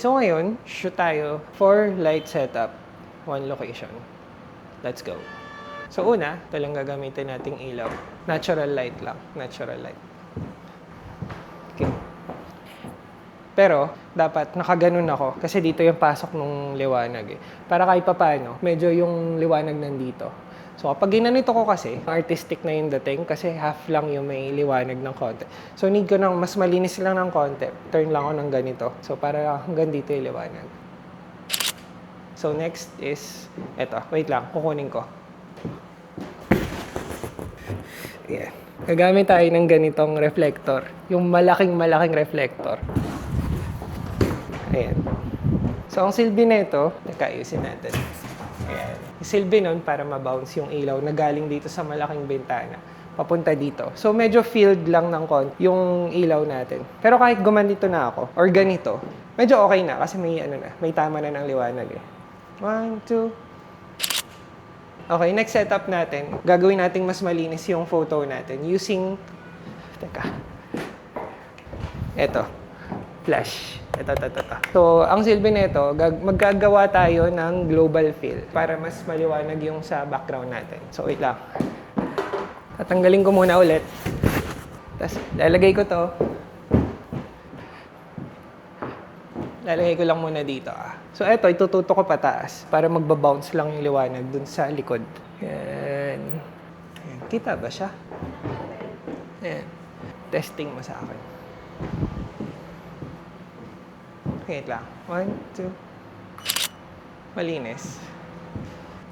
So ngayon, shoot tayo for light setup. One location. Let's go. So una, ito lang gagamitin nating ilaw. Natural light lang. Natural light. Okay. Pero, dapat nakaganon ako kasi dito yung pasok ng liwanag eh. Para kahit papaano, medyo yung liwanag nandito. So, kapag ginanito ko kasi, artistic na yung dating kasi half lang yung may liwanag ng konti. So, need ko ng mas malinis lang ng konti. Turn lang ako ng ganito. So, para hanggang dito yung liwanag. So, next is, eto. Wait lang, kukunin ko. Ayan. Gagamit tayo ng ganitong reflector. Yung malaking reflector. Ayan. So, ang silbi nito, ayusin natin. Ayan. Yung silbi nun para mabounce yung ilaw na galing dito sa malaking bintana. Papunta dito. So, medyo filled lang ng konti yung ilaw natin. Pero kahit gumanito na ako, or ganito, medyo okay na kasi may, may tama na ng liwanag eh. 1, 2. Okay, next setup natin. Gagawin nating mas malinis yung photo natin using, eto, flash. Ito. So, ang silbi nito, maggagawa tayo ng global fill para mas maliwanag yung sa background natin. So, wait lang. Tatanggalin ko muna ulit. Tapos, lalagay ko to. Lalagay ko lang muna dito. So, ito, itututo ko pataas para magbabounce lang yung liwanag dun sa likod. Yan. Ayan. Kita ba siya? Ayan. Testing mo sa akin. Wait lang. 1, 2. Malinis.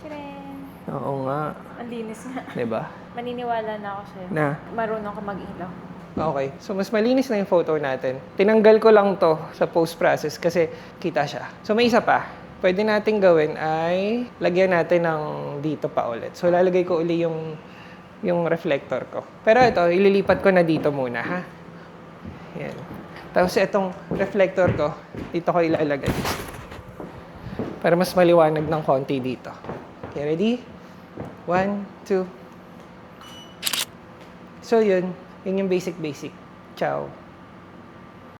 Chiren. Oo nga. Ang linis nga. Diba? Maniniwala na ako sa'yo. Na? Marunong ka mag-ilaw. Okay. So, mas malinis na yung photo natin. Tinanggal ko lang to sa post-process kasi kita siya. So, may isa pa. Pwede natin gawin ay lagyan natin ng dito pa ulit. So, lalagay ko uli yung reflector ko. Pero ito, ililipat ko na dito muna, ha? Yan. Tapos itong reflector ko, dito ko ilalagay. Para mas maliwanag ng konti dito. Okay, ready? 1, 2. So, yun. Yun yung basic. Ciao.